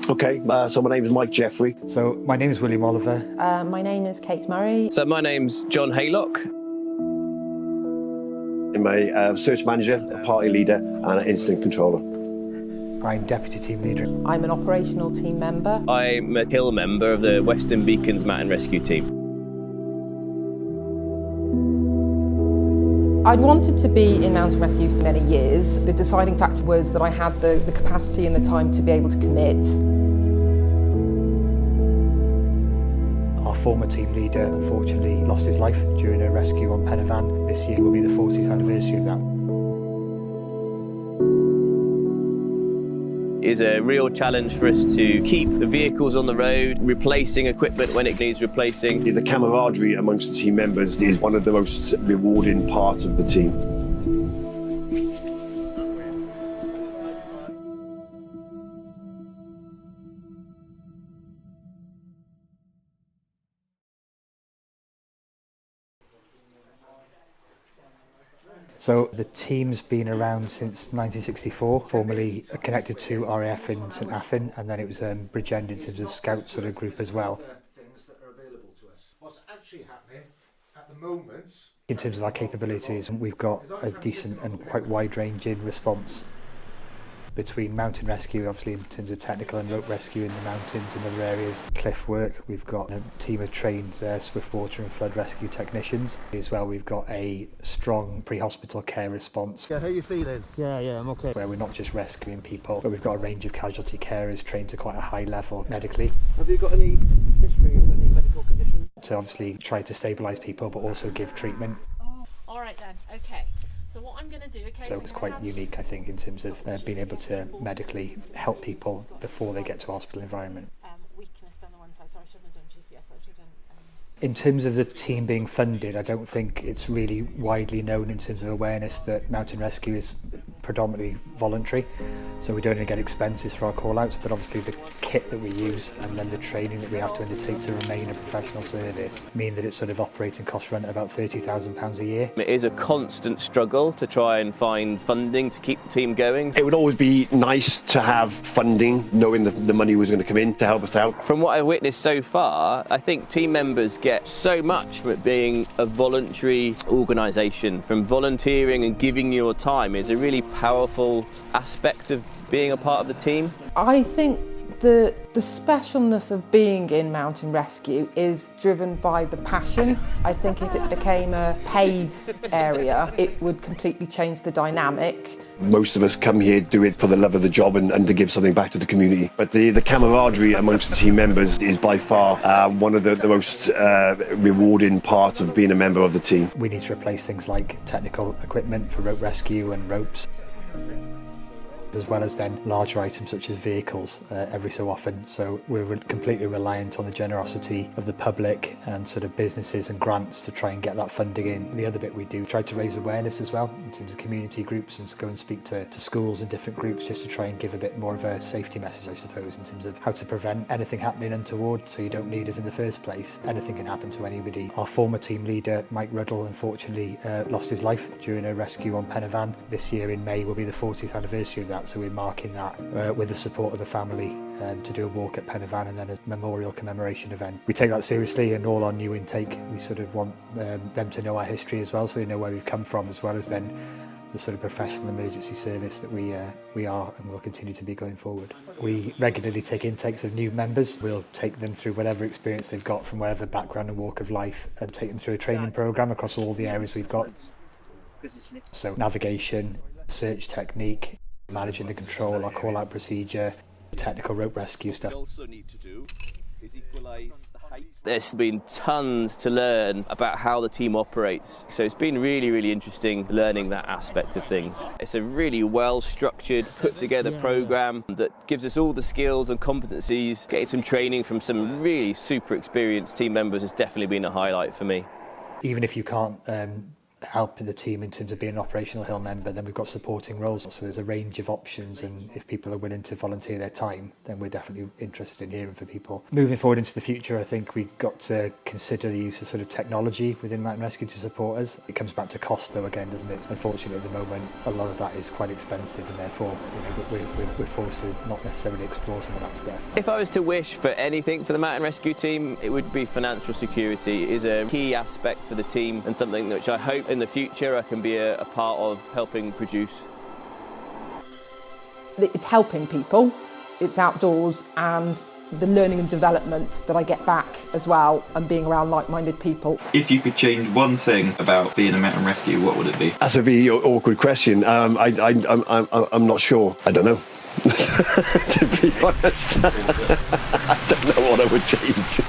Okay, so my name is Mike Jeffrey. So my name is William Oliver. My name is Kate Murray. So my name's John Haylock. I'm a search manager, a party leader and an incident controller. I'm Deputy Team Leader. I'm an operational team member. I'm a Hill member of the Western Beacons Mountain Rescue Team. I'd wanted to be in mountain rescue for many years. The deciding factor was that I had the capacity and the time to be able to commit. Our former team leader unfortunately lost his life during a rescue on Pen y Fan. This year will be the 40th anniversary of that. It is a real challenge for us to keep the vehicles on the road, replacing equipment when it needs replacing. The camaraderie amongst the team members is one of the most rewarding parts of the team. So the team's been around since 1964, formerly connected to RAF in St Athan, and then it was Bridgend in terms of Scout sort of group as well. Things that are available to us. What's actually happening at the moment? In terms of our capabilities, we've got a decent and quite wide-ranging response between mountain rescue, obviously in terms of technical and rope rescue in the mountains and other areas, cliff work. We've got a team of trained swift water and flood rescue technicians. As well, we've got a strong pre-hospital care response. Yeah, how are you feeling? Yeah, I'm okay. Where we're not just rescuing people, but we've got a range of casualty carers trained to quite a high level medically. Have you got any history of any medical conditions? To obviously try to stabilise people, but also give treatment. All right then, okay. So what I'm going to do, okay. So it's quite unique, I think, in terms of being able to medically help people before they get to a hospital environment. Weakness down the one side, so I shouldn't have done GCS, I should have done... In terms of the team being funded, I don't think it's really widely known in terms of awareness that mountain rescue is predominantly voluntary. So we don't only get expenses for our call-outs, but obviously the kit that we use and then the training that we have to undertake to remain a professional service mean that it's sort of operating costs run at about £30,000 a year. It is a constant struggle to try and find funding to keep the team going. It would always be nice to have funding, knowing the money was going to come in to help us out. From what I've witnessed so far, I think team members get so much from it being a voluntary organisation. From volunteering and giving your time is a really powerful aspect of being a part of the team. I think the specialness of being in mountain rescue is driven by the passion. I think if it became a paid area, it would completely change the dynamic. Most of us come here, do it for the love of the job and to give something back to the community. But the camaraderie amongst the team members is by far one of the most rewarding parts of being a member of the team. We need to replace things like technical equipment for rope rescue and ropes, as well as then larger items such as vehicles every so often. So we're completely reliant on the generosity of the public and sort of businesses and grants to try and get that funding in. The other bit we do, try to raise awareness as well in terms of community groups and go and speak to schools and different groups just to try and give a bit more of a safety message, I suppose, in terms of how to prevent anything happening untoward so you don't need us in the first place. Anything can happen to anybody. Our former team leader, Mike Ruddle, unfortunately lost his life during a rescue on Pen y Fan. This year in May will be the 40th anniversary of that. So we're marking that with the support of the family to do a walk at Pen y Fan and then a memorial commemoration event. We take that seriously, and all our new intake, we sort of want them to know our history as well, so they know where we've come from, as well as then the sort of professional emergency service that we are and will continue to be going forward. We regularly take intakes of new members. We'll take them through whatever experience they've got from whatever background and walk of life and take them through a training programme across all the areas we've got. So navigation, search technique, managing the control, our call-out procedure, technical rope rescue stuff. Also need to do is equalise the height. There's been tons to learn about how the team operates, so it's been really interesting learning that aspect of things. It's a really well structured, put together programme that gives us all the skills and competencies. Getting some training from some really super experienced team members has definitely been a highlight for me. Even if you can't helping the team in terms of being an operational Hill member, then we've got supporting roles. So there's a range of options, and if people are willing to volunteer their time, then we're definitely interested in hearing from people. Moving forward into the future, I think we've got to consider the use of sort of technology within Mountain Rescue to support us. It comes back to cost though again, doesn't it? Unfortunately at the moment a lot of that is quite expensive, and therefore we're forced to not necessarily explore some of that stuff. If I was to wish for anything for the Mountain Rescue team, it would be financial security. It is a key aspect for the team and something which I hope in the future I can be a part of helping produce. It's helping people, it's outdoors, and the learning and development that I get back as well, and being around like-minded people. If you could change one thing about being a mountain rescue, what would it be? That's a very awkward question. I'm not sure. I don't know. To be honest, I don't know what I would change.